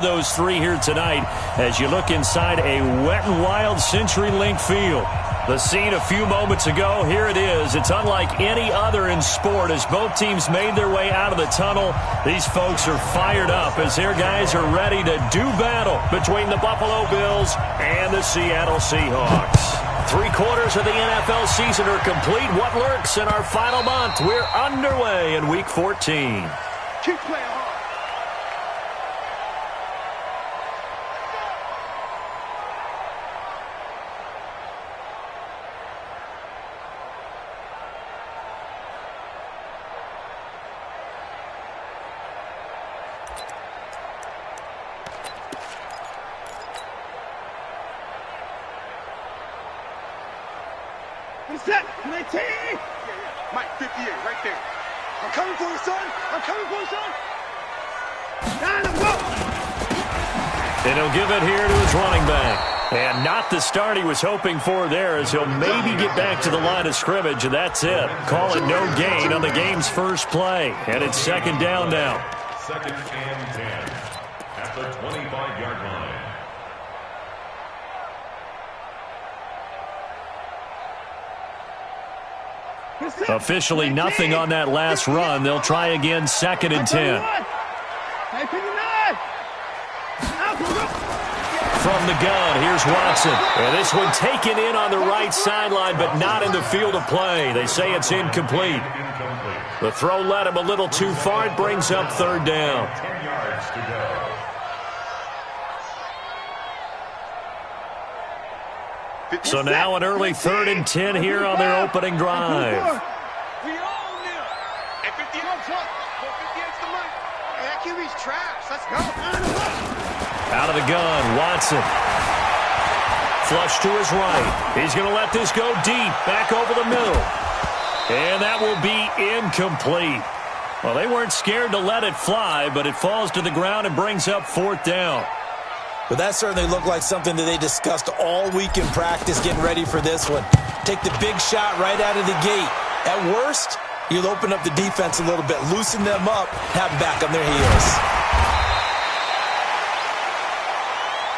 Those three here tonight as you look inside a wet and wild CenturyLink field. The scene a few moments ago, here it is. It's unlike any other in sport as both teams made their way out of the tunnel. These folks are fired up as their guys are ready to do battle between the Buffalo Bills and the Seattle Seahawks. 3/4 of the NFL season are complete. What lurks in our final month? We're underway in Week 14. Keep playing hard. Set, 19! Mike, 58, right there. I'm coming for you, son! I'm coming for you, son! Down and go! And he'll give it here to his running back. And not the start he was hoping for there as he'll maybe get back to the line of scrimmage, and that's it. Call it no gain on the game's first play. And it's second down now. Second and 10 at the 25-yard line. Officially nothing on that last run. They'll try again, second and 10. From the gun, here's Watson. And this one taken in on the right sideline, but not in the field of play. They say it's incomplete. The throw led him a little too far. It brings up third down. 10 yards to go. So now an early 3rd and 10 here on their opening drive. We own them. Hey, 58's the money. Hey, that QB's trash. Let's go. Out of the gun, Watson. Flush to his right. He's going to let this go deep, back over the middle. And that will be incomplete. Well, they weren't scared to let it fly, but it falls to the ground and brings up 4th down. But that certainly looked like something that they discussed all week in practice getting ready for this one. Take the big shot right out of the gate. At worst, you'll open up the defense a little bit, loosen them up, have them back on their heels.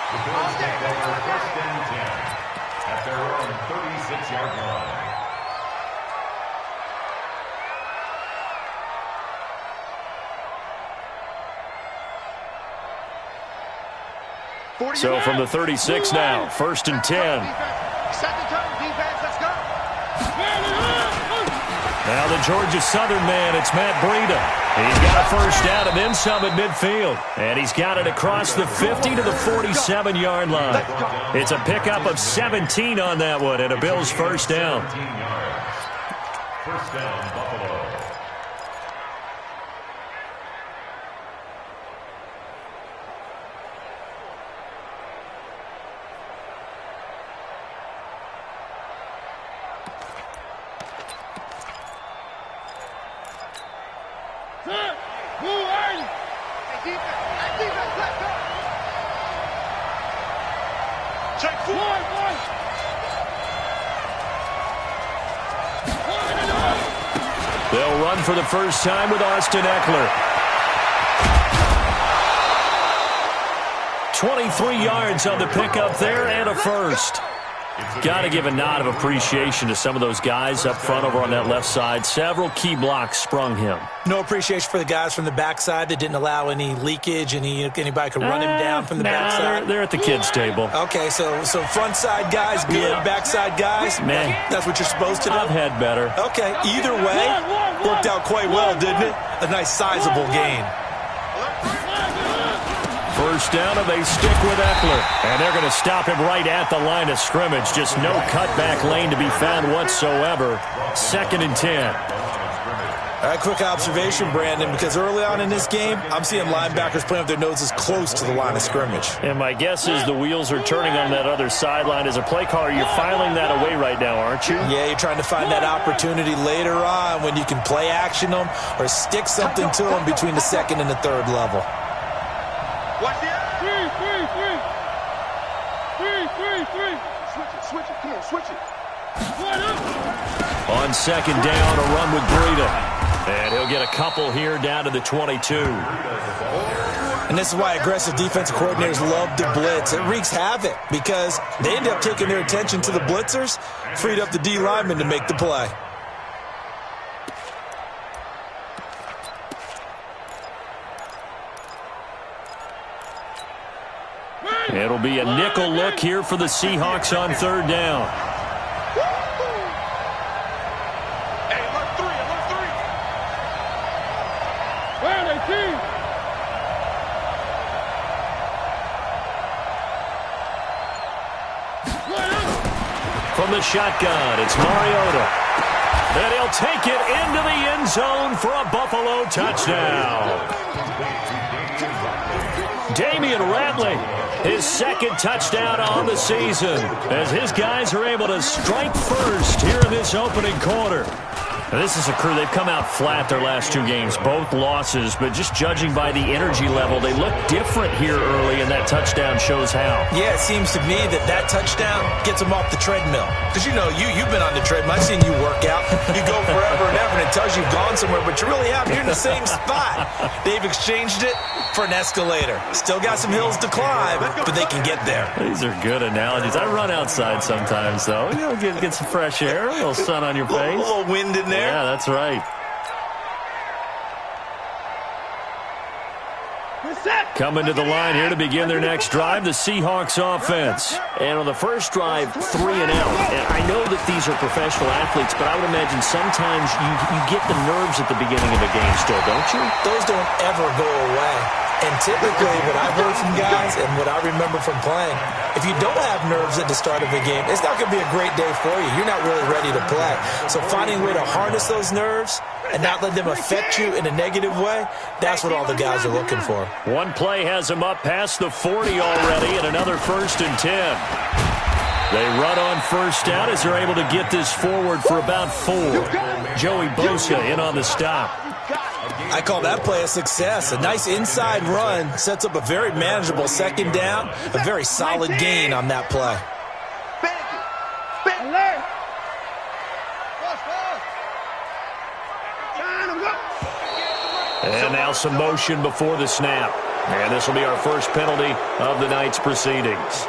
The Bills take over first and 10 at their own 36-yard line. So from the 36 now, 1st and 10. Set the tone, defense. Let's go. Now the Georgia Southern man, it's Matt Breida. He's got a first down and then some at midfield. And he's got it across the 50 to the 47-yard line. It's a pickup of 17 on that one and a Bills first down. 17 yards. First down, Buffalo. They'll run for the first time with Austin Eckler. 23 yards on the pickup there and a first. Got to give a nod of appreciation to some of those guys up front over on that left side. Several key blocks sprung him. No appreciation for the guys from the backside that didn't allow any leakage, anybody could run him down from the backside. They're at the kids' table. Okay, so front side guys good, backside guys, man, that's what you're supposed to do? I've had better. Okay, either way, worked out quite well, didn't it? A nice sizable gain. First down, and they stick with Eckler. And they're going to stop him right at the line of scrimmage. Just no cutback lane to be found whatsoever. 2nd and 10. All right, quick observation, Brandon, because early on in this game, I'm seeing linebackers playing with their noses close to the line of scrimmage. And my guess is the wheels are turning on that other sideline. As a play caller, you're filing that away right now, aren't you? Yeah, you're trying to find that opportunity later on when you can play action them or stick something to them between the 2nd and the 3rd level. Watch the three. Switch it. Come on, switch it. On 2nd down, a run with Breida. And he'll get a couple here down to the 22. And this is why aggressive defensive coordinators love to blitz. It wreaks havoc because they end up taking their attention to the blitzers, freed up the D lineman to make the play. It'll be a nickel look here for the Seahawks on third down. Hey, alert three. Where are they, team? From the shotgun, it's Mariota. And he'll take it into the end zone for a Buffalo touchdown. Damian Ratley, his second touchdown on the season, as his guys are able to strike first here in this opening quarter. Now, this is a crew, they've come out flat their last two games, both losses, but just judging by the energy level, they look different here early, and that touchdown shows how. Yeah, it seems to me that touchdown gets them off the treadmill. Because, you know, you've been on the treadmill. I've seen you work out. You go forever and ever, and it tells you you've gone somewhere, but you really haven't. You're in the same spot. They've exchanged it for an escalator. Still got some hills to climb, but they can get there. These are good analogies. I run outside sometimes, though. You know, get some fresh air, a little sun on your face. A little wind in there. Yeah, that's right. Coming to the line here to begin their next drive, the Seahawks offense. And on the first drive, 3 and out. And I know that these are professional athletes, but I would imagine sometimes you get the nerves at the beginning of a game still, don't you? Those don't ever go away. And typically what I've heard from guys and what I remember from playing, if you don't have nerves at the start of a game, it's not going to be a great day for you. You're not really ready to play. So finding a way to harness those nerves and not let them affect you in a negative way, that's what all the guys are looking for. One play has them up past the 40 already, and another 1st and 10. They run on first down as they're able to get this forward for about 4. Joey Bosa in on the stop. I call that play a success. A nice inside run sets up a very manageable second down, a very solid gain on that play. And now some motion before the snap. And this will be our first penalty of the night's proceedings.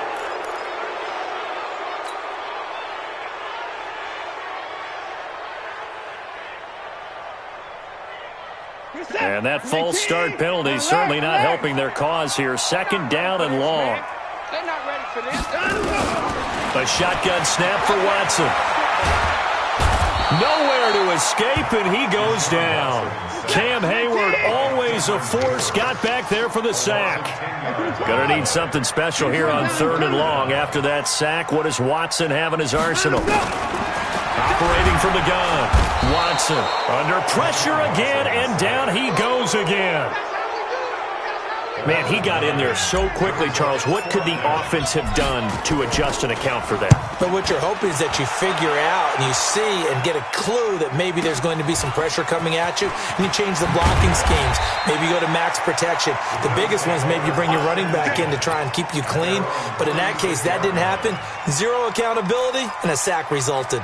And that false start penalty certainly not helping their cause here. Second down and long. They're not ready for this. A shotgun snap for Watson. Nowhere to escape, and he goes down. Cam Hayward, always a force, got back there for the sack. Gonna need something special here on 3rd and long. After that sack, what does Watson have in his arsenal? Operating from the gun. Watson under pressure again, and down he goes again. Man, he got in there so quickly, Charles. What could the offense have done to adjust and account for that? But what you're hoping is that you figure out and you see and get a clue that maybe there's going to be some pressure coming at you, and you change the blocking schemes. Maybe you go to max protection. The biggest one is maybe you bring your running back in to try and keep you clean. But in that case, that didn't happen. Zero accountability, and a sack resulted.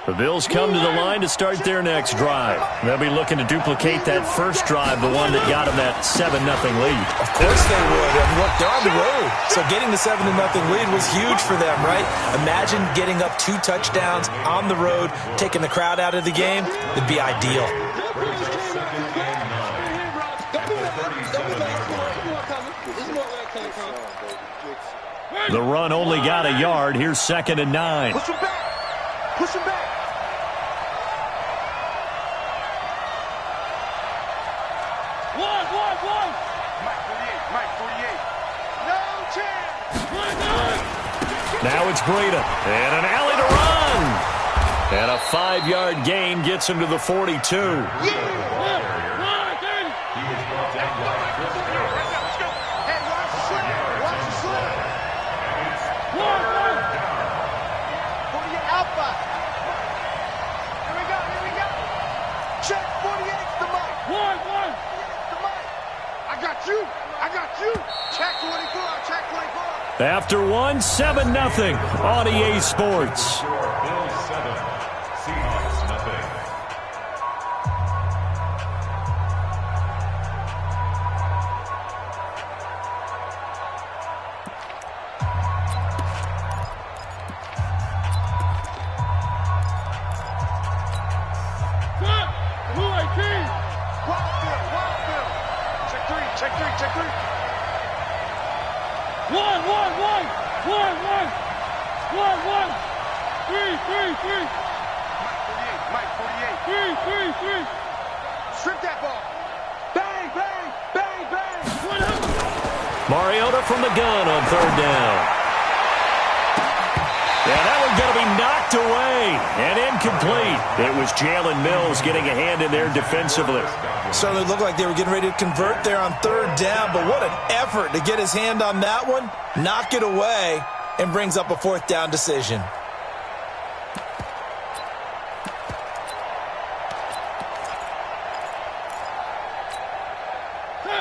The Bills come to the line to start their next drive. They'll be looking to duplicate that first drive, the one that got them that 7-0 lead. Of course they would. And look, they're on the road. So getting the 7-0 lead was huge for them, right? Imagine getting up 2 touchdowns on the road, taking the crowd out of the game. It'd be ideal. The run only got a yard. Here's 2nd and 9. Push him back. Push him back. One. Mike 48. No chance. Now it's Breida. And an alley to run. And a 5-yard gain gets him to the 42. I got you. Check 24. Check After one, 7-0 on EA Sports. Bills 7, Seahawks nothing. Check three. One. Three. Mike 48. Three. Strip that ball. Bang. Mariota from the gun on third down. Yeah, that one's going to be knocked away and incomplete. It was Jalen Mills getting a hand in there defensively. Certainly looked like they were getting ready to convert there on third down, but what an effort to get his hand on that one, knock it away, and brings up a fourth down decision.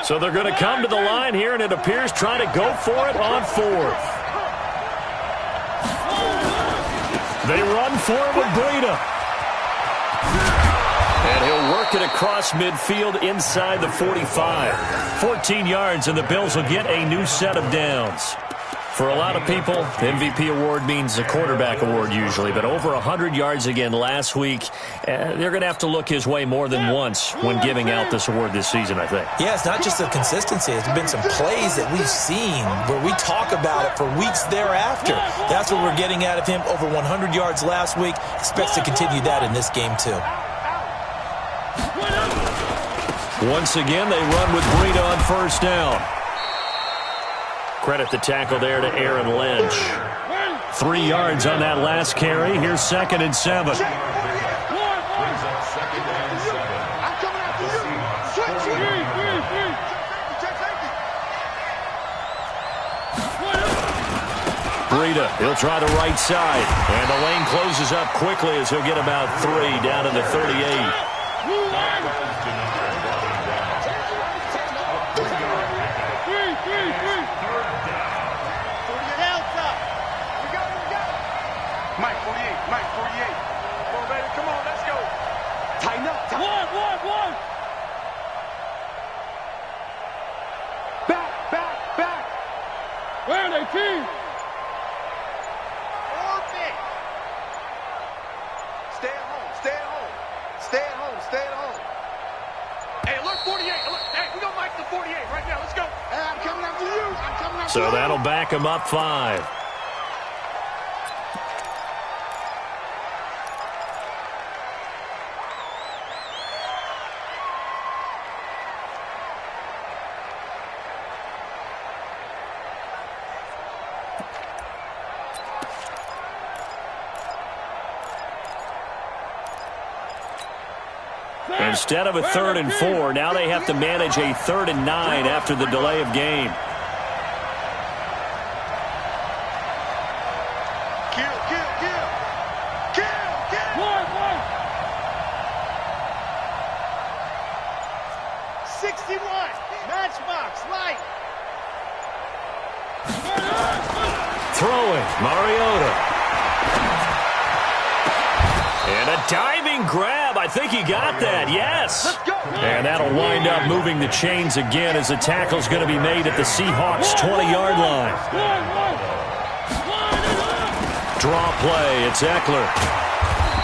So they're going to come to the line here, and it appears trying to go for it on fourth. They run for it with Breida. And he'll work it across midfield inside the 45. 14 yards, and the Bills will get a new set of downs. For a lot of people, the MVP award means a quarterback award usually, but over 100 yards again last week, they're going to have to look his way more than once when giving out this award this season, I think. Yeah, it's not just the consistency. It's been some plays that we've seen where we talk about it for weeks thereafter. That's what we're getting out of him. Over 100 yards last week. Expects to continue that in this game, too. Once again, they run with Breida on first down. Credit the tackle there to Aaron Lynch. 3 yards on that last carry. Here's 2nd and 7. Brings up 2nd and 7. I'm coming after you. Breida, he'll try the right side. And the lane closes up quickly as he'll get about 3 down to the 38. Mike 48. Come on, baby. Come on, let's go. Tighten up. One. Back. Where are they, team? Orbit. Stay at home. Hey, alert 48. Hey, we gonna Mike the 48 right now. Let's go. Hey, I'm coming after you. So that'll back him up 5. Instead of a 3rd and 4, now they have to manage a 3rd and 9 after the delay of game. Kill. One. 61. Matchbox, light. Throwing, Mariota. And a diving grab. I think he got that, yes. Let's go. And that'll wind up moving the chains again as the tackle's going to be made at the Seahawks' 20-yard line. Draw play, it's Eckler.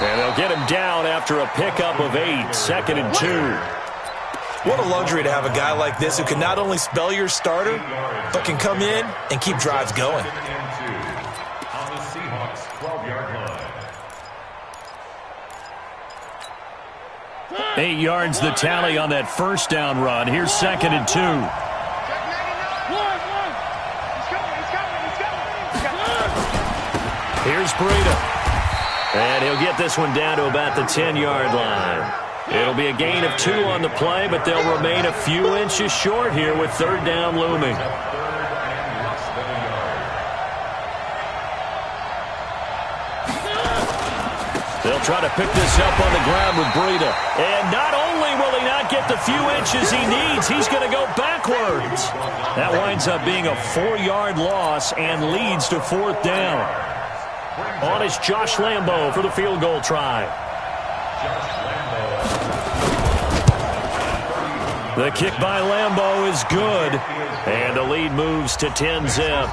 And they'll get him down after a pickup of 8, 2nd and 2. What a luxury to have a guy like this who can not only spell your starter, but can come in and keep drives going. 2nd and 2 on the Seahawks' 12-yard line. 8 yards the tally on that first down run. Here's 2nd and 2. Here's Breida. And he'll get this one down to about the 10-yard line. It'll be a gain of 2 on the play, but they'll remain a few inches short here with 3rd down looming. They'll try to pick this up on the ground with Breida. And not only will he not get the few inches he needs, he's going to go backwards. That winds up being a 4-yard loss and leads to 4th down. On is Josh Lambo for the field goal try. The kick by Lambo is good. And the lead moves to 10-zip.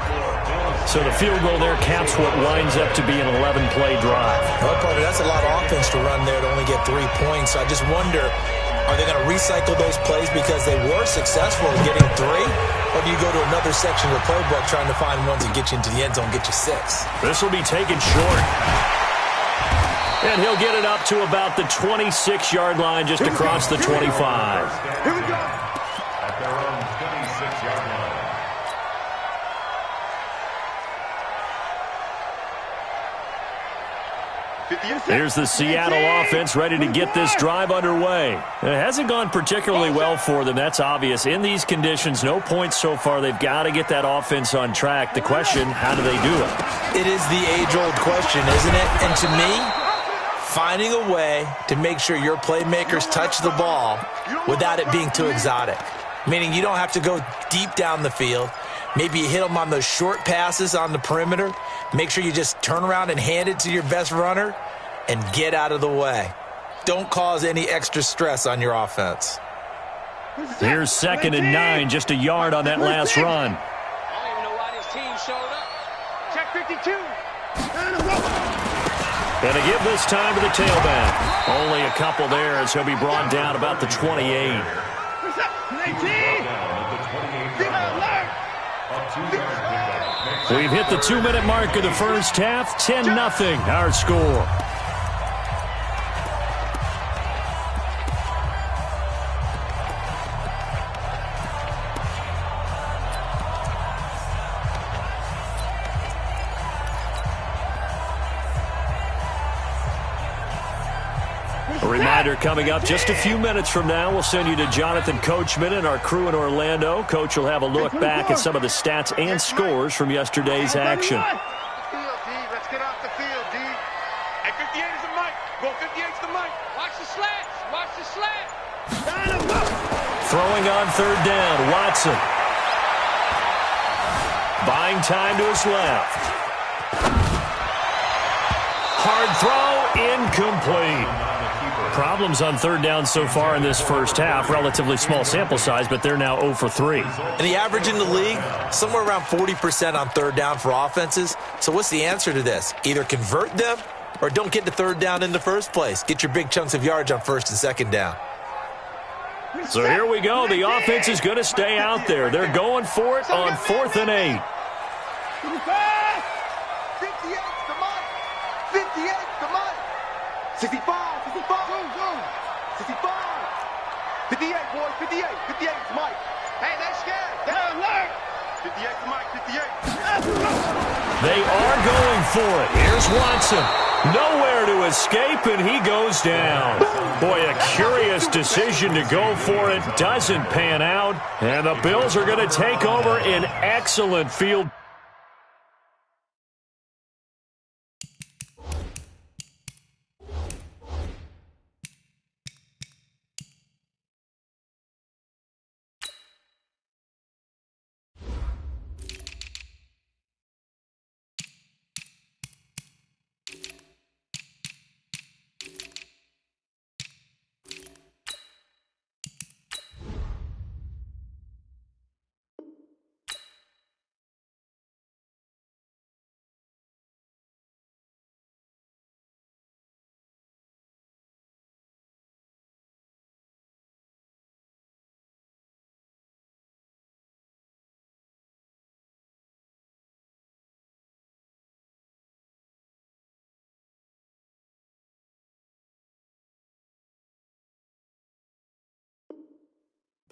So the field goal there caps what winds up to be an 11-play drive. Well, partner, that's a lot of offense to run there to only get 3 points. So I just wonder, are they going to recycle those plays because they were successful in getting 3? Or do you go to another section of the playbook trying to find ones that get you into the end zone, get you 6? This will be taken short. And he'll get it up to about the 26-yard line just across the 25. Here we go. At their own 26-yard line. Here's the Seattle offense ready to get this drive underway. It hasn't gone particularly well for them, that's obvious. In these conditions, no points so far. They've got to get that offense on track. The question, how do they do it? It is the age-old question, isn't it? And to me, finding a way to make sure your playmakers touch the ball without it being too exotic. Meaning you don't have to go deep down the field. Maybe you hit them on those short passes on the perimeter. Make sure you just turn around and hand it to your best runner and get out of the way. Don't cause any extra stress on your offense. Here's 2nd and 9, just a yard on that last run. I don't even know why this team showed up. Check 52. And to give this time to the tailback. Only a couple there as he'll be brought down about the 28. What's up? 18. We've hit the 2-minute mark of the first half. 10-0 our score. A reminder coming up just a few minutes from now. We'll send you to Jonathan Coachman and our crew in Orlando. Coach will have a look back at some of the stats and scores from yesterday's action. Let's get off the field, D. Hey, 58 is the mic. Go 58 is the mic. Watch the slats. Watch the slat. Throwing on 3rd down, Watson. Buying time to his left. Hard throw, incomplete. Problems on 3rd down so far in this first half. Relatively small sample size, but they're now 0 for 3. And the average in the league, somewhere around 40% on 3rd down for offenses. So what's the answer to this? Either convert them or don't get to 3rd down in the first place. Get your big chunks of yards on 1st and 2nd down. So here we go. The offense is going to stay out there. They're going for it on 4th and 8. 58 the mic. 58 the mic. 65. 65. 58, boys. 58. 58 is Mike. Hey, they're scared. They're alert. 58 is Mike. 58. They are going for it. Here's Watson. Nowhere to escape, and he goes down. Boy, a curious decision to go for it. Doesn't pan out. And the Bills are going to take over an excellent field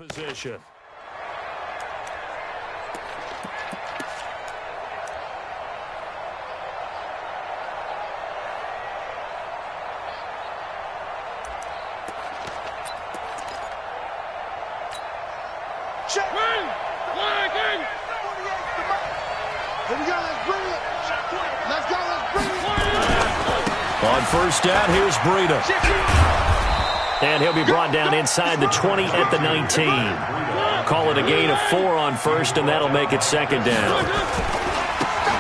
position. Check. Win! Flag in! 48 the mic. Here we go. Let's bring it. Let's go. Let's bring it. Well, On first down, here's Breida. And he'll be brought down inside the 20 at the 19. Call it a gain of 4 on first, and that'll make it second down.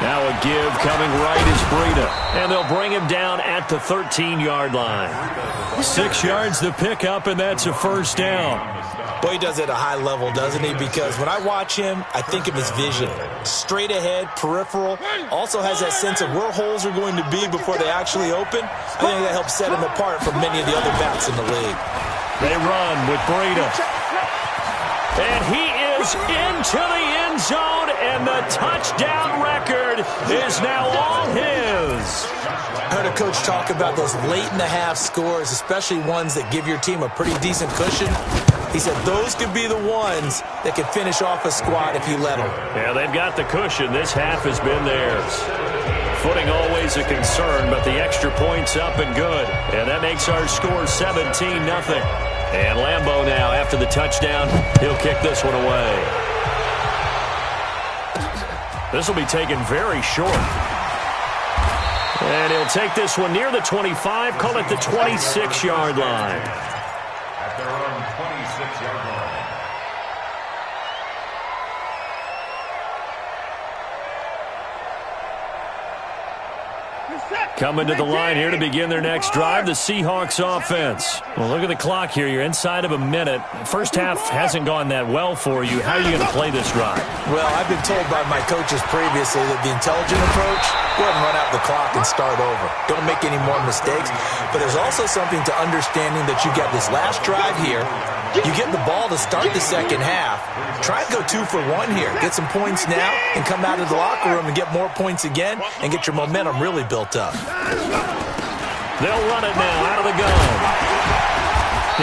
Now a give coming right is Breida. And they'll bring him down at the 13-yard line. 6 yards to pick up, and that's a first down. Boy, he does it at a high level, doesn't he? Because when I watch him, I think of his vision. Straight ahead, peripheral. Also has that sense of where holes are going to be before they actually open. I think that helps set him apart from many of the other backs in the league. They run with Breida. And he is into the end zone, and the touchdown record is now all his. I heard a coach talk about those late-in-the-half scores, especially ones that give your team a pretty decent cushion. He said those could be the ones that could finish off a squad if you let them. Yeah, they've got the cushion. This half has been theirs. Footing always a concern, but the extra point's up and good. And that makes our score 17-0. And Lambeau now, after the touchdown, he'll kick this one away. This will be taken very short. And he'll take this one near the 25, call it the 26-yard line. At their own 26-yard line. Coming to the line here to begin their next drive, the Seahawks offense. Well, look at the clock here. You're inside of a minute. First half hasn't gone that well for you. How are you going to play this drive? Well, I've been told by my coaches previously that the intelligent approach, go ahead and run out the clock and start over. Don't make any more mistakes. But there's also something to understanding that you got this last drive here. You get the ball to start the second half. Try and go 2 for 1 here. Get some points now and come out of the locker room and get more points again and get your momentum really built up. They'll run it now out of the gun.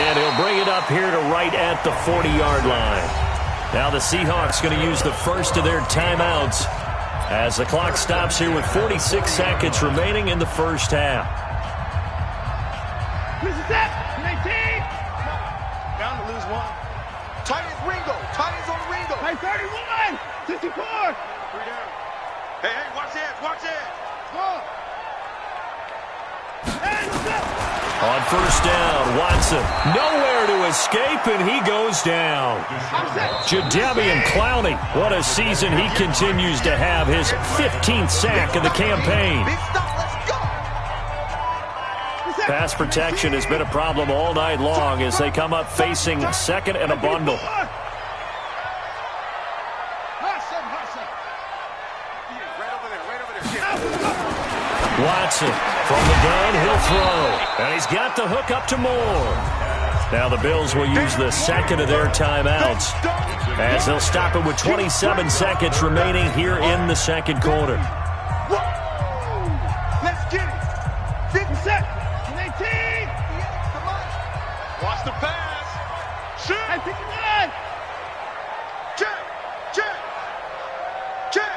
And he'll bring it up here to right at the 40-yard line. Now the Seahawks going to use the first of their timeouts as the clock stops here with 46 seconds remaining in the first half. Down to lose 1. Tight is Ringo. Tight is on Ringo. Hey, 31, 64. 3 down. Hey, watch this. Watch this. On first down, Watson nowhere to escape, and he goes down. Jadeveon Clowney, what a season he continues to have, his 15th sack of the campaign. Big stop. Let's go. Pass protection has been a problem all night long as they come up facing second and a bundle. Watson from the gun, he'll throw. And he's got the hook up to Moore. Now the Bills will use the second of their timeouts as they'll stop it with 27 seconds remaining here in the second quarter. Let's get it. 50 seconds. 18. Watch the pass. Shoot. Hey, 59. Check. Check. Check.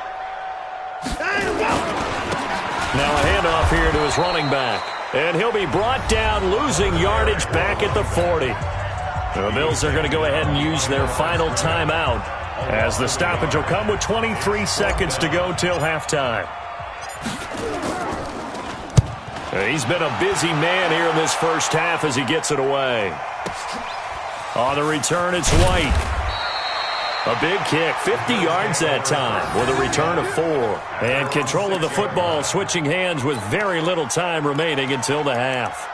Now a handoff here to his running back. And he'll be brought down, losing yardage back at the 40. The Bills are going to go ahead and use their final timeout as the stoppage will come with 23 seconds to go till halftime. He's been a busy man here in this first half as he gets it away. On the return, it's White. A big kick, 50 yards that time with a return of 4. And control of the football switching hands with very little time remaining until the half.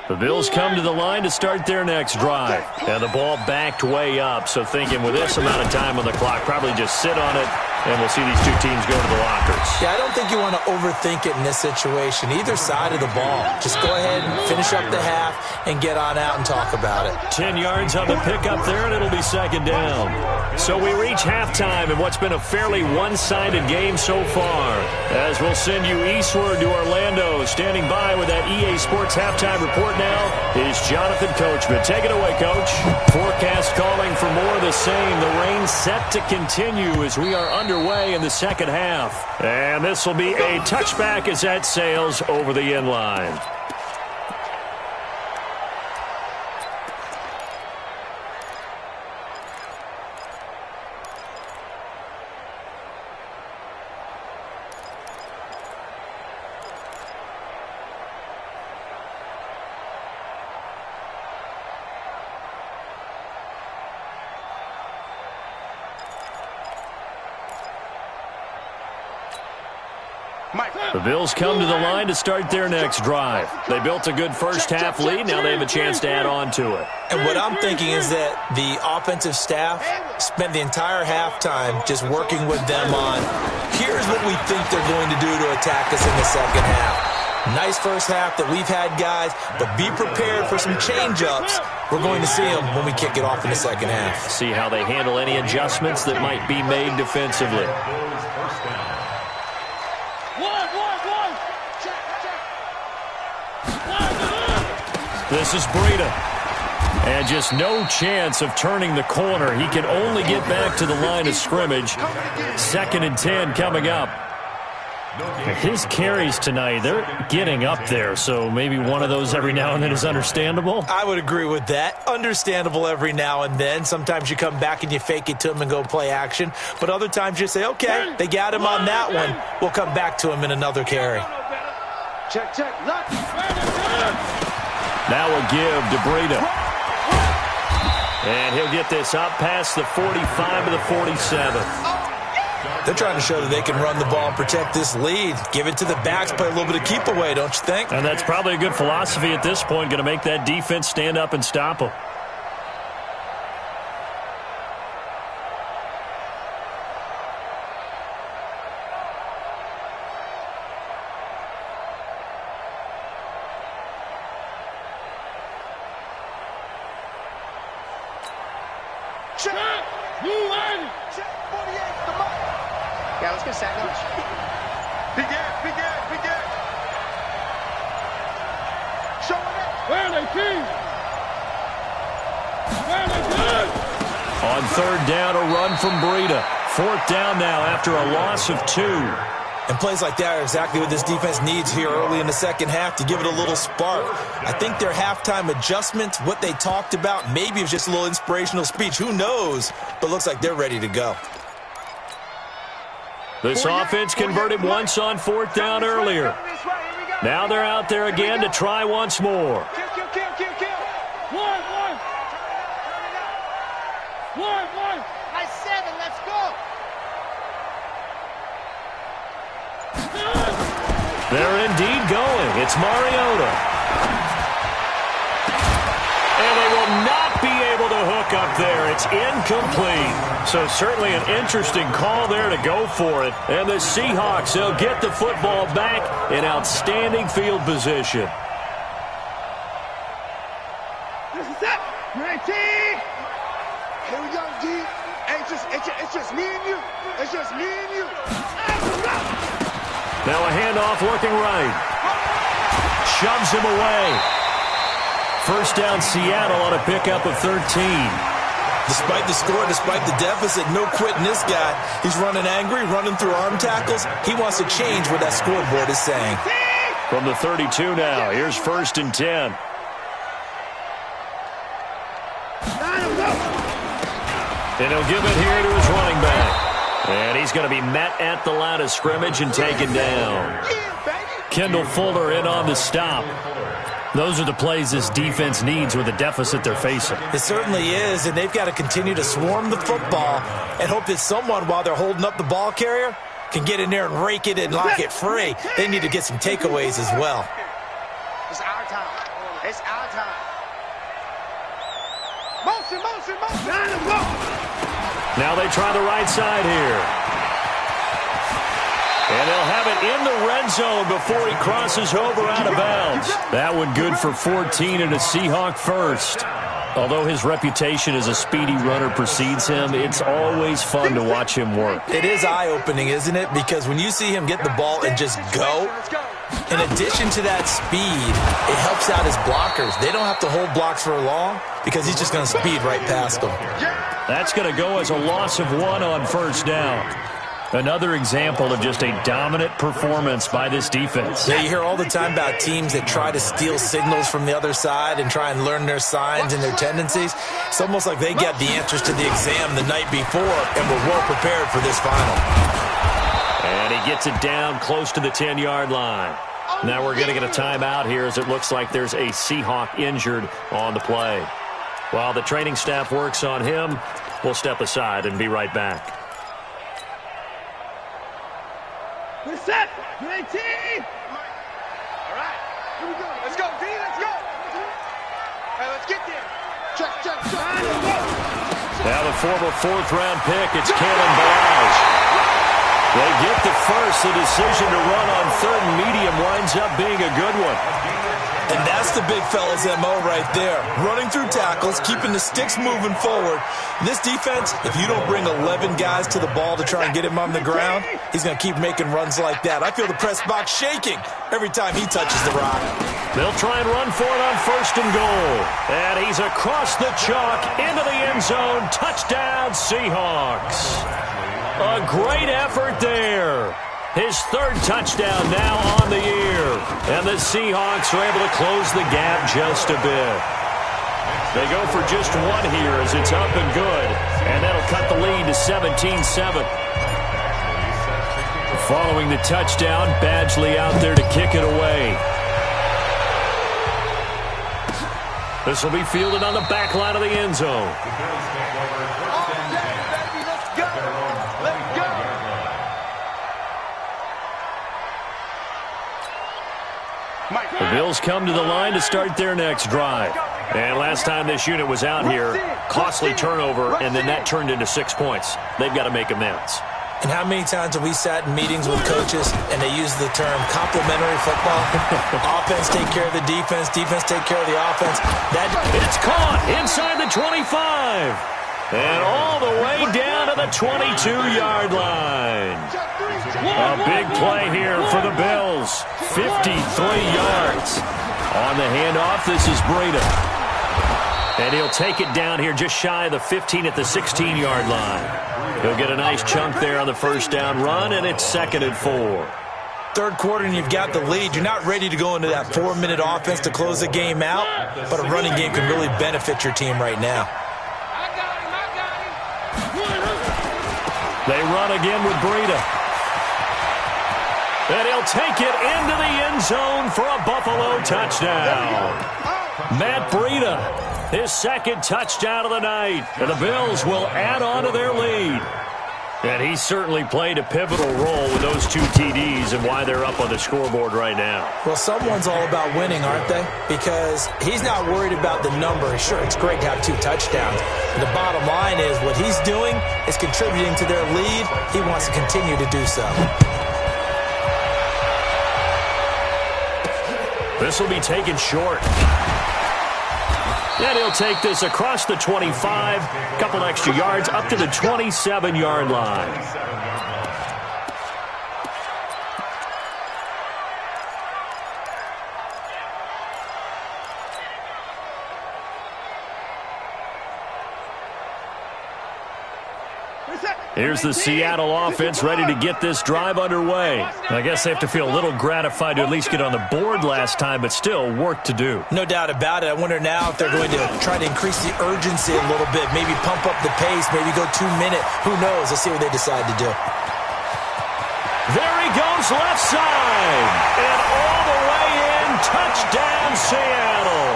The Bills come to the line to start their next drive. And the ball backed way up, so thinking with this amount of time on the clock, probably just sit on it, and we'll see these two teams go to the lockers. Yeah, I don't think you want to overthink it in this situation, either side of the ball. Just go ahead and finish up the half and get on out and talk about it. 10 yards on the pickup there, and it'll be second down. So we reach halftime in what's been a fairly one-sided game so far. As we'll send you eastward to Orlando. Standing by with that EA Sports halftime report now is Jonathan Coachman. Take it away, Coach. Forecast calling for more of the same. The rain set to continue as we are underway in the second half. And this will be a touchback as that sails over the end line. The Bills come to the line to start their next drive. They built a good first-half lead. Now they have a chance to add on to it. And what I'm thinking is that the offensive staff spent the entire halftime just working with them on, here's what we think they're going to do to attack us in the second half. Nice first half that we've had, guys, but be prepared for some change-ups. We're going to see them when we kick it off in the second half. See how they handle any adjustments that might be made defensively. This is Breida. And just no chance of turning the corner. He can only get back to the line of scrimmage. 2nd and 10 coming up. His carries tonight, they're getting up there, so maybe one of those every now and then is understandable. I would agree with that. Understandable every now and then. Sometimes you come back and you fake it to him and go play action. But other times you say, okay, they got him on that one. We'll come back to him in another carry. Check, check, look. Now a give to Breida. And he'll get this up past the 45 to the 47. They're trying to show that they can run the ball and protect this lead. Give it to the backs, play a little bit of keep away, don't you think? And that's probably a good philosophy at this point, going to make that defense stand up and stop them. Yeah, let's get a sack lunch. Big ass, big ass, big ass. Show it up. Where are they, King? Where are they good? On 3rd down, a run from Breida. 4th down now after a loss of 2. And plays like that are exactly what this defense needs here early in the second half to give it a little spark. I think their halftime adjustments, what they talked about, maybe it was just a little inspirational speech. Who knows? But looks like they're ready to go. This offense converted once on 4th down earlier. Now they're out there again to try once more. Kill, kill, kill, kill, kill. One. High 7, let's go. They're indeed going. It's Mariota. And they will not be able to hook up there. It's incomplete. So certainly an interesting call there to go for it. And the Seahawks, they'll get the football back in outstanding field position. This is it. 19. Here we go, G. Hey, it's just me and you. It's just me and you. Now a handoff looking right. Shoves him away. 1st down Seattle on a pickup of 13. Despite the score, despite the deficit, no quitting this guy. He's running angry, running through arm tackles. He wants to change what that scoreboard is saying. From the 32 now, here's 1st and 10. And he'll give it here to his running back. And he's going to be met at the line of scrimmage and taken down. Kendall Fuller in on the stop. Those are the plays this defense needs with the deficit they're facing. It certainly is, and they've got to continue to swarm the football and hope that someone, while they're holding up the ball carrier, can get in there and rake it and lock it free. They need to get some takeaways as well. It's our time. It's our time. Motion, motion, motion. Now they try the right side here. And they'll have it in the red zone before he crosses over out of bounds. That one good for 14 and a Seahawk first. Although his reputation as a speedy runner precedes him, it's always fun to watch him work. It is eye-opening, isn't it? Because when you see him get the ball and just go, in addition to that speed, it helps out his blockers. They don't have to hold blocks for long because he's just going to speed right past them. That's going to go as a loss of 1 on 1st down. Another example of just a dominant performance by this defense. Yeah, you hear all the time about teams that try to steal signals from the other side and try and learn their signs and their tendencies. It's almost like they got the answers to the exam the night before and were well prepared for this final. And he gets it down close to the 10-yard line. Now we're going to get a timeout here as it looks like there's a Seahawk injured on the play. While the training staff works on him, we'll step aside and be right back. This set. 18. All right. Here we go. Let's go, D. Let's go. Hey, let's get there. Check, check, check. Now the former fourth-round pick, it's Kalen Balaj. They get the first. The decision to run on third and medium winds up being a good one. And that's the big fella's MO right there. Running through tackles, keeping the sticks moving forward. This defense, if you don't bring 11 guys to the ball to try and get him on the ground, he's going to keep making runs like that. I feel the press box shaking every time he touches the rock. They'll try and run for it on first and goal. And he's across the chalk into the end zone. Touchdown, Seahawks. A great effort there. His third touchdown now on the year. And the Seahawks are able to close the gap just a bit. They go for just one here as it's up and good. And that'll cut the lead to 17-7. Following the touchdown, Badgley out there to kick it away. This will be fielded on the back line of the end zone. The Bills come to the line to start their next drive. And last time this unit was out here, costly turnover, and then that turned into 6 points. They've got to make amends. And how many times have we sat in meetings with coaches and they use the term complementary football? Offense take care of the defense, defense take care of the offense. It's caught inside the 25. And all the way down to the 22-yard line. A big play here for the Bills. 53 yards. On the handoff, this is Breida. And he'll take it down here just shy of the 15 at the 16-yard line. He'll get a nice chunk there on the first down run, and it's 2nd and 4. Third quarter and you've got the lead. You're not ready to go into that 4-minute offense to close the game out, but a running game can really benefit your team right now. They run again with Breida. And he'll take it into the end zone for a Buffalo touchdown. Matt Breida, his second touchdown of the night. And the Bills will add on to their lead. And he certainly played a pivotal role with those 2 TDs and why they're up on the scoreboard right now. Well, someone's all about winning, aren't they? Because he's not worried about the number. Sure, it's great to have 2 touchdowns. And the bottom line is what he's doing is contributing to their lead. He wants to continue to do so. This will be taken short. And he'll take this across the 25, couple extra yards up to the 27-yard line. Here's the Seattle offense ready to get this drive underway. I guess they have to feel a little gratified to at least get on the board last time, but still work to do. No doubt about it. I wonder now if they're going to try to increase the urgency a little bit, maybe pump up the pace, maybe go 2-minute. Who knows? Let's see what they decide to do. There he goes, left side. And all the way in, touchdown Seattle.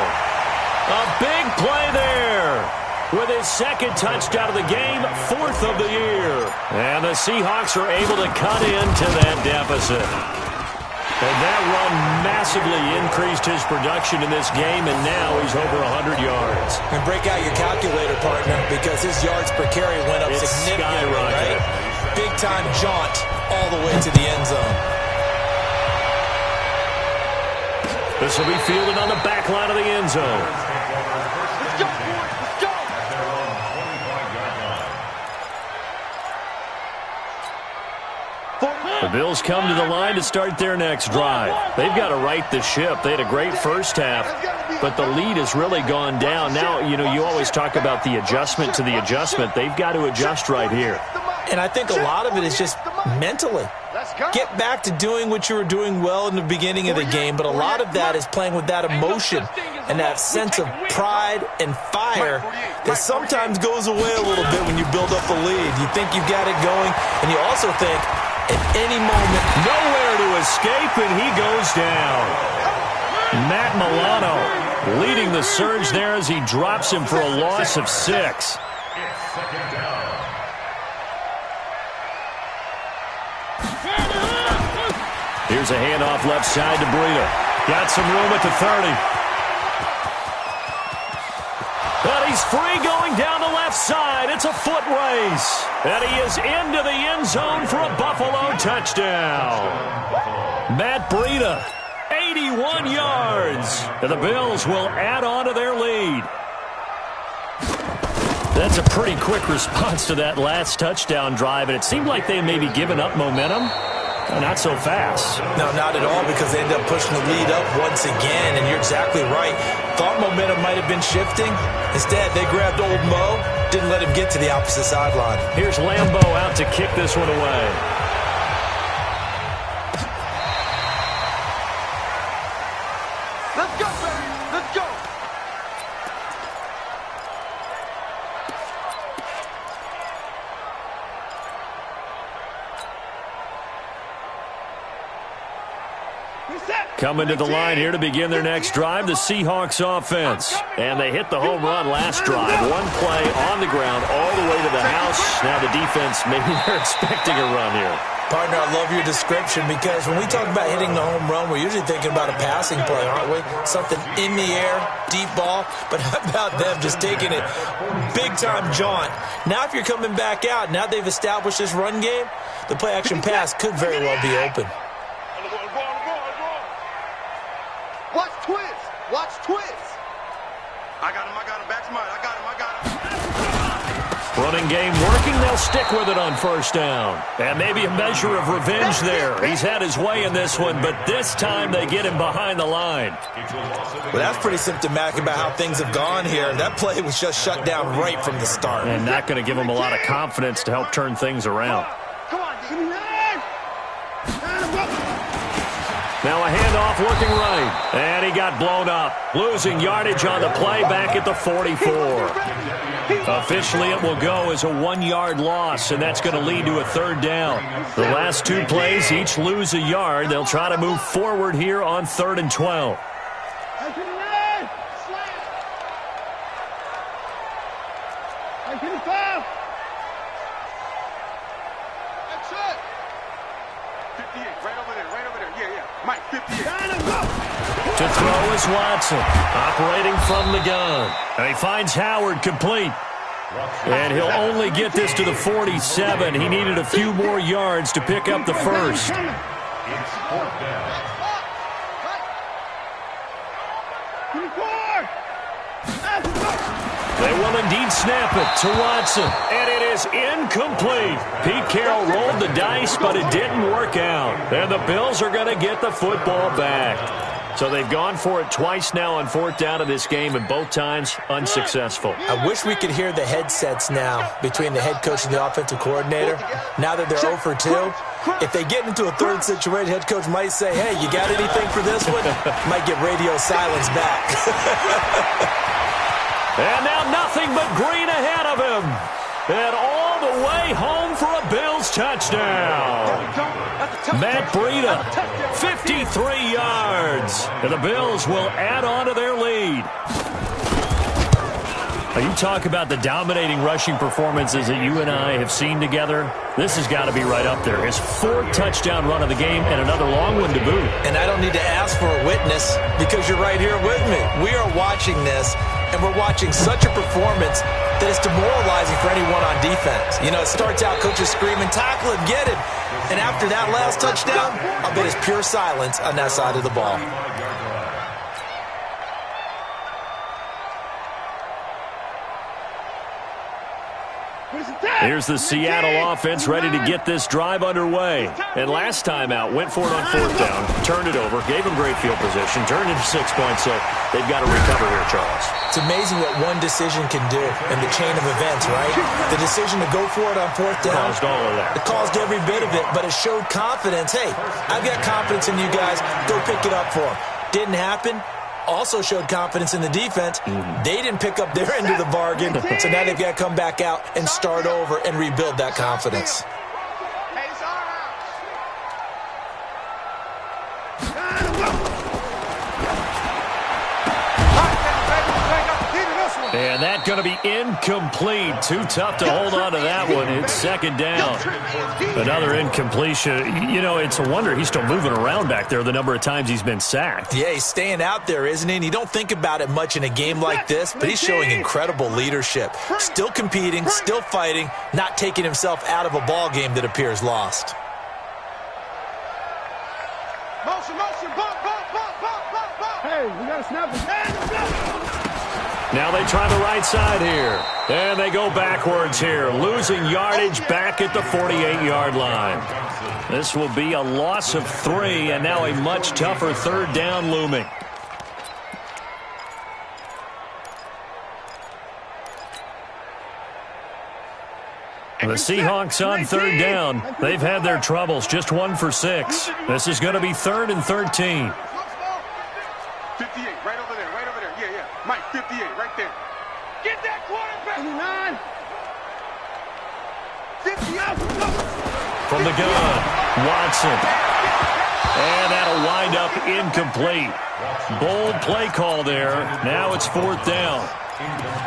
A big play there. With his second touchdown of the game, 4th of the year. And the Seahawks are able to cut into that deficit. And that run massively increased his production in this game, and now he's over 100 yards. And break out your calculator, partner, because his yards per carry went up significantly, right? Big-time jaunt all the way to the end zone. This will be fielded on the back line of the end zone. The Bills come to the line to start their next drive. They've got to right the ship. They had a great first half, but the lead has really gone down. Now, you always talk about the adjustment to the adjustment. They've got to adjust right here. And I think a lot of it is just mentally. Get back to doing what you were doing well in the beginning of the game, but a lot of that is playing with that emotion and that sense of pride and fire that sometimes goes away a little bit when you build up the lead. You think you've got it going, and you also think, at any moment, nowhere to escape, and he goes down. Matt Milano leading the surge there as he drops him for a loss of 6. Here's a handoff left side to Breida. Got some room at the 30. But he's free going down the left side. It's a foot race. And he is into the end zone for a Buffalo touchdown. Matt Breida, 81 yards. And the Bills will add on to their lead. That's a pretty quick response to that last touchdown drive, and it seemed like they may be giving up momentum. Not so fast. No, not at all, because they ended up pushing the lead up once again, and you're exactly right. Thought momentum might have been shifting. Instead, they grabbed old Mo, didn't let him get to the opposite sideline. Here's Lambeau out to kick this one away. Let's go, baby. Let's go. Coming to the line here to begin their next drive, the Seahawks offense. And they hit the home run last drive. One play on the ground all the way to the house. Now the defense, maybe they're expecting a run here. Partner, I love your description, because when we talk about hitting the home run, we're usually thinking about a passing play, aren't we? Something in the air, deep ball. But how about them just taking it big-time jaunt? Now if you're coming back out, now they've established this run game, the play-action pass could very well be open. Watch twist. Watch twist. I got him. Back to mine. I got him. Running game working. They'll stick with it on first down. And maybe a measure of revenge there. He's had his way in this one, but this time they get him behind the line. Well, that's pretty symptomatic about how things have gone here. That play was just shut down right from the start. And not going to give him a lot of confidence to help turn things around. Come on, dude. Now a handoff looking right. And he got blown up. Losing yardage on the play back at the 44. Officially, it will go as a 1-yard loss, and that's going to lead to a third down. The last two plays each lose a yard. They'll try to move forward here on 3rd and 12. To throw is Watson, operating from the gun. And he finds Howard complete. And he'll only get this to the 47. He needed a few more yards to pick up the first. They will indeed snap it to Watson. And it is incomplete. Pete Carroll rolled the dice, but it didn't work out. And the Bills are going to get the football back. So they've gone for it twice now on 4th down of this game, and both times unsuccessful. I wish we could hear the headsets now between the head coach and the offensive coordinator. Now that they're 0 for 2, if they get into a third situation, head coach might say, hey, you got anything for this one? Might get radio silence back. And now nothing but green ahead of him. And all the way home for a Bills touchdown. Matt Breida, 53 yards. And the Bills will add on to their lead. Now, you talk about the dominating rushing performances that you and I have seen together. This has got to be right up there. His 4th touchdown run of the game and another long one to boot. And I don't need to ask for a witness, because you're right here with me. We are watching this, and we're watching such a performance that it's demoralizing for anyone on defense. You know, it starts out coaches screaming, tackle it, get it. And after that last touchdown, I'll bet it's pure silence on that side of the ball. Here's the Seattle offense ready to get this drive underway. And last time out, went for it on 4th down, turned it over, gave them great field position, turned into 6 points, so they've got to recover here, Charles. It's amazing what one decision can do in the chain of events, right? The decision to go for it on 4th down. Caused all of that. It caused every bit of it, but it showed confidence. Hey, I've got confidence in you guys. Go pick it up for them. Didn't happen. Also showed confidence in the defense. They didn't pick up their end of the bargain, so now they've got to come back out and start over and rebuild that confidence. And that's going to be incomplete. Too tough to hold on to that one. It's second down. Another incompletion. You know, it's a wonder he's still moving around back there the number of times he's been sacked. Yeah, he's staying out there, isn't he? And you don't think about it much in a game like this, but he's showing incredible leadership. Still competing, still fighting, not taking himself out of a ball game that appears lost. Motion, motion, bump, bump, bump, bump, bump, bump. Hey, we got to snap his hand. Now they try the right side here. And they go backwards here, losing yardage back at the 48-yard line. This will be a loss of 3, and now a much tougher third down looming. The Seahawks on third down. They've had their troubles, just 1 for 6. This is going to be 3rd and 13. 58, right over there, right over there. Yeah, yeah. Mike, 58, right there. Get that quarterback. 50 out. From the gun, Watson. And that'll wind up incomplete. Bold play call there. Now it's 4th down.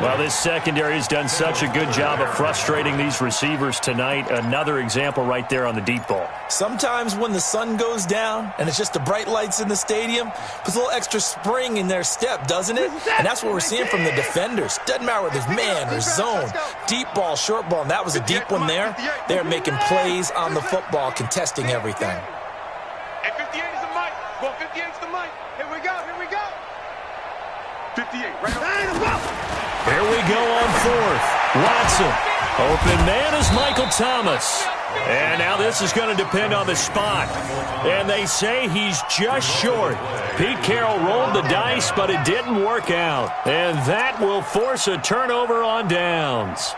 Well, this secondary has done such a good job of frustrating these receivers tonight. Another example right there on the deep ball. Sometimes when the sun goes down and it's just the bright lights in the stadium, puts a little extra spring in their step, doesn't it? And that's what we're seeing from the defenders. Doesn't matter whether it's man or zone, deep ball, short ball, and that was a deep one there. They're making plays on the football, contesting everything. And 58 is the mic. Well, 58 is the mic. Here we go, here we go. 58, right over. Here we go on 4th. Watson. Open man is Michael Thomas. And now this is going to depend on the spot. And they say he's just short. Pete Carroll rolled the dice, but it didn't work out. And that will force a turnover on downs.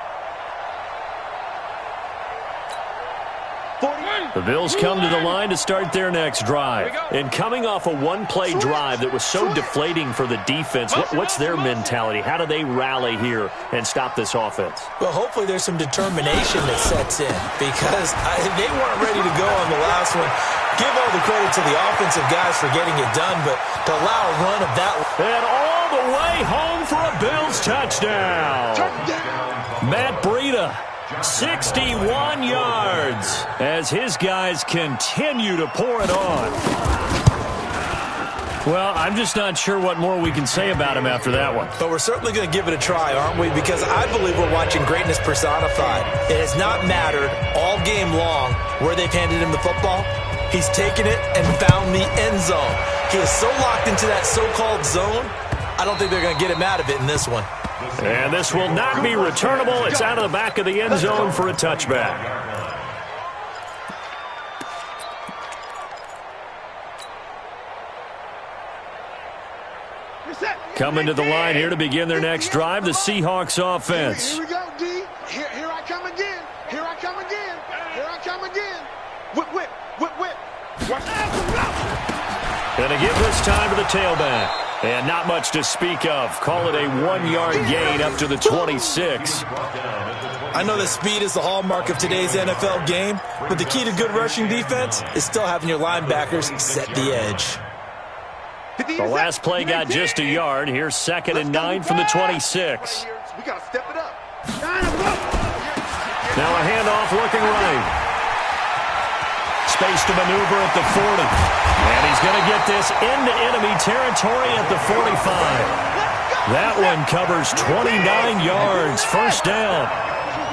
The Bills come to the line to start their next drive. And coming off a one-play drive that was so deflating for the defense, what's their mentality? How do they rally here and stop this offense? Well, hopefully there's some determination that sets in because they weren't ready to go on the last one. Give all the credit to the offensive guys for getting it done, but to allow a run of that. And all the way home for a Bills touchdown. Matt Breida. 61 yards as his guys continue to pour it on. Well, I'm just not sure what more we can say about him after that one. But we're certainly going to give it a try, aren't we? Because I believe we're watching greatness personified. It has not mattered all game long where they've handed him the football. He's taken it and found the end zone. He is so locked into that so-called zone, I don't think they're going to get him out of it in this one. And this will not be returnable. It's out of the back of the end zone for a touchback. Coming to the line here to begin their next drive, the Seahawks offense. Here we go, D. Here I come again. Here I come again. Here I come again. Whip, whip, whip, whip. Watch out. Going to give this time to the tailback. And not much to speak of. Call it a 1-yard gain up to the 26. I know that speed is the hallmark of today's NFL game, but the key to good rushing defense is still having your linebackers set the edge. The last play got just a yard. Here's 2nd and 9 from the 26. We got to step it up. Now a handoff looking right. Space to maneuver at the 40. And he's going to get this into enemy territory at the 45. That one covers 29 yards. First down.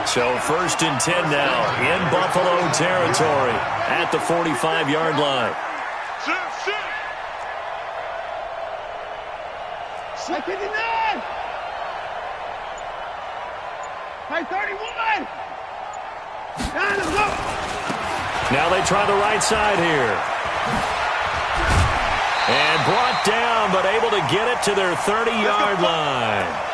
So 1st and 10 now in Buffalo territory at the 45-yard line. High 59. High 31. Down the block. Now they try the right side here. And brought down, but able to get it to their 30-yard line.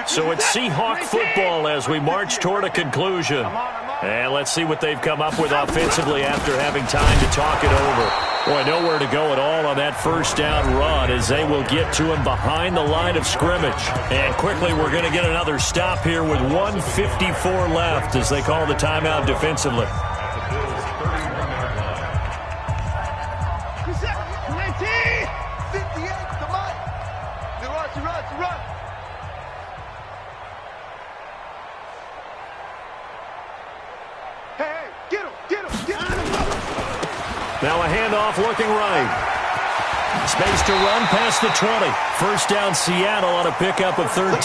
So it's Seahawk football as we march toward a conclusion. And let's see what they've come up with offensively after having time to talk it over. Boy, nowhere to go at all on that first down run as they will get to him behind the line of scrimmage. And quickly we're going to get another stop here with 1:54 left as they call the timeout defensively. Now a handoff looking right. Space to run past the 20. First down Seattle on a pickup of 13.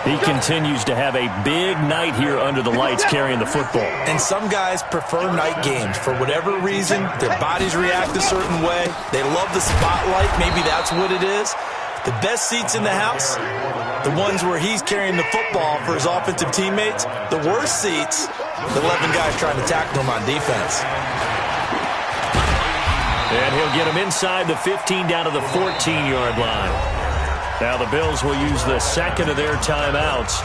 He continues to have a big night here under the lights carrying the football. And some guys prefer night games. For whatever reason, their bodies react a certain way. They love the spotlight. Maybe that's what it is. The best seats in the house, the ones where he's carrying the football for his offensive teammates. The worst seats, the 11 guys trying to tackle him on defense. And he'll get him inside the 15 down to the 14-yard line. Now the Bills will use the second of their timeouts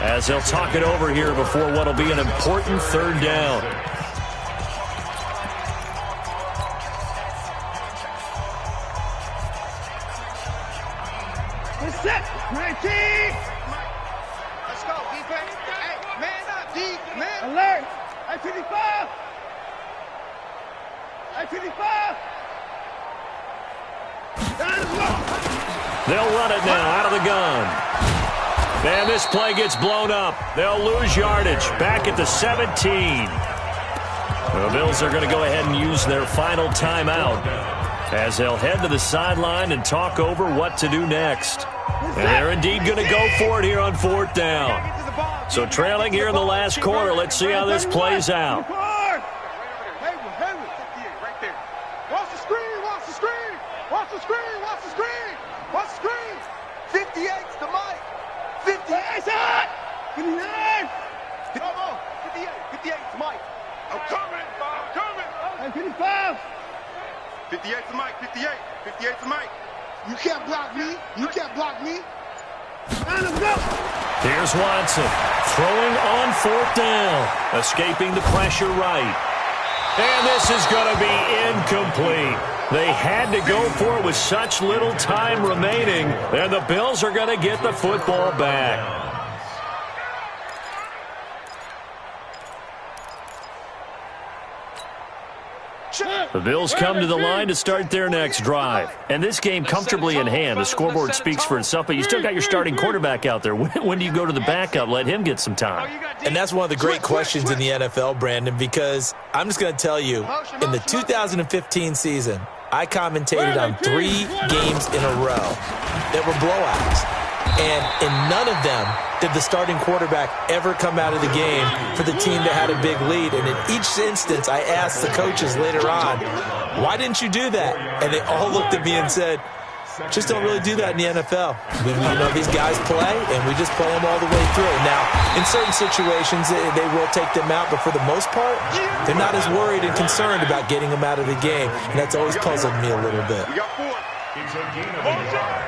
as they'll talk it over here before what will be an important third down. Set. 19. Let's go, defense. Hey, man up, D, man. Alert. I-25. I-25. They'll run it now out of the gun. And this play gets blown up. They'll lose yardage. Back at the 17. The Bills are going to go ahead and use their final timeout as they'll head to the sideline and talk over what to do next. And they're indeed going to go for it here on fourth down. So trailing here in the last quarter, let's see how this plays out. Right there. Watch the screen, watch the screen. Watch the screen, watch the screen. Watch the screen. 58's the mic. 58's hot. 59. Come on. 58's Mike. I'm coming, I'm coming. I-25. 58's the mic, 58. 58's the mic. You can't block me. You can't block me. Now let's go. Here's Watson throwing on fourth down, escaping the pressure right. And this is going to be incomplete. They had to go for it with such little time remaining, and the Bills are going to get the football back. The Bills come to the line to start their next drive. And this game comfortably in hand. The scoreboard speaks for itself, but you still got your starting quarterback out there. When do you go to the backup? Let him get some time. And that's one of the great questions in the NFL, Brandon, because I'm just going to tell you, in the 2015 season, I commentated on 3 games in a row that were blowouts. And in none of them did the starting quarterback ever come out of the game for the team that had a big lead. And in each instance, I asked the coaches later on, why didn't you do that? And they all looked at me and said, just don't really do that in the NFL. These guys play, and we just play them all the way through. Now, in certain situations, they will take them out, but for the most part, they're not as worried and concerned about getting them out of the game. And that's always puzzled me a little bit. It's a gain of 1 yard.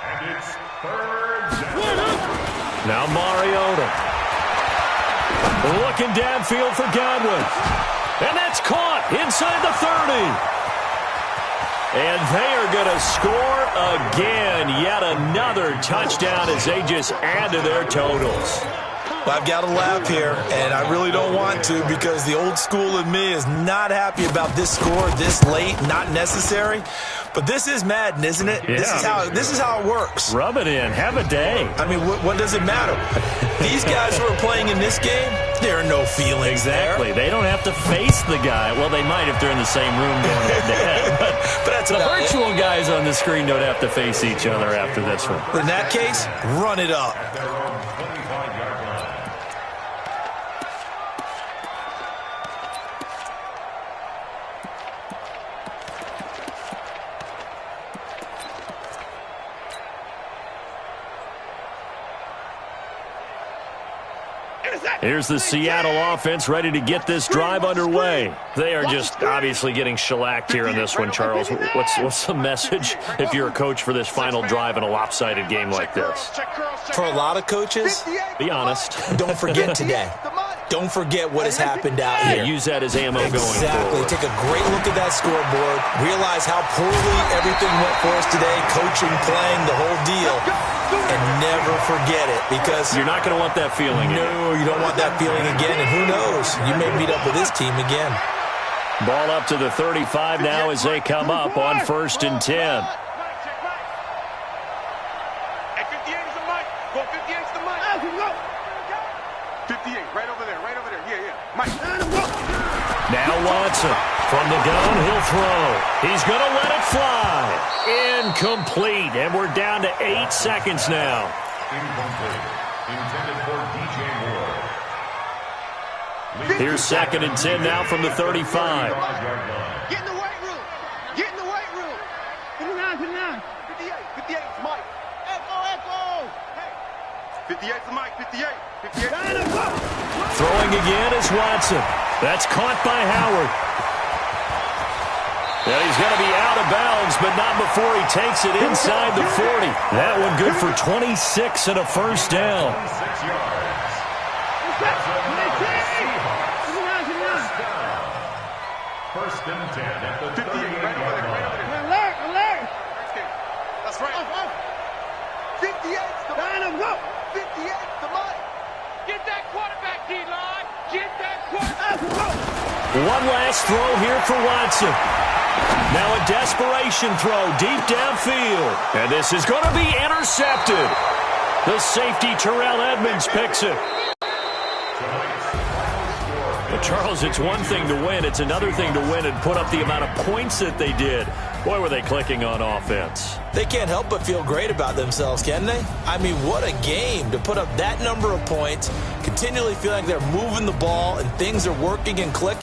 And it's third down. Now Mariota looking downfield for Godwin. And that's caught inside the 30. And they are going to score again. Yet another touchdown as they just add to their totals. Well, I've got to laugh here, and I really don't want to because the old school in me is not happy about this score this late, not necessary. But this is Madden, isn't it? Yeah. This is how it works. Rub it in. Have a day. I mean, what does it matter? These guys who are playing in this game, there are no feelings Exactly. there. They don't have to face the guy. Well, they might if they're in the same room going head-to-head. But that's the about virtual guys on the screen don't have to face each other after this one. In that case, run it up. Here's the Seattle offense ready to get this drive underway. They are just obviously getting shellacked here in this one, Charles. What's the message if you're a coach for this final drive in a lopsided game like this? For a lot of coaches, be honest. Don't forget today. Don't forget what has happened out here. Use that as ammo going forward. Take a great look at that scoreboard. Realize how poorly everything went for us today. Coaching, playing, the whole deal. And never forget it because you're not going to want that feeling. No, you don't want that feeling again. And who knows? You may meet up with this team again. Ball up to the 35 now as they come up on 1st and 10. Hey, 58 is the mic. Go, 58 is the mic. 58, right over there, right over there. Yeah. Mike. Now Watson From the gun, he'll throw. He's going to let it fly. Incomplete. And we're down to 8 seconds now. Incomplete. Intended for DJ Moore. Here's 2nd and 10 now from the 35. Get in the weight room. Get in the weight room. 59, 59. 58. 58 is Mike. Echo. Hey. 58 is Mike. 58. 58. Line him up. Throwing again is Watson. That's caught by Howard. And he's going to be out of bounds, but not before he takes it inside the 40. That one good for 26 and a first down. 26 yards. That's it. 1st and 10 at the 38-yard line. Alert. That's right. 58 is the Line him up. 58 is the Mike. Get that quarterback, D-line. Get that quarterback. One last throw here for Watson. Now a desperation throw deep downfield. And this is going to be intercepted. The safety, Terrell Edmonds, picks it. But Charles, it's one thing to win. It's another thing to win and put up the amount of points that they did. Boy, were they clicking on offense. They can't help but feel great about themselves, can they? I mean, what a game to put up that number of points, continually feeling like they're moving the ball and things are working and clicking.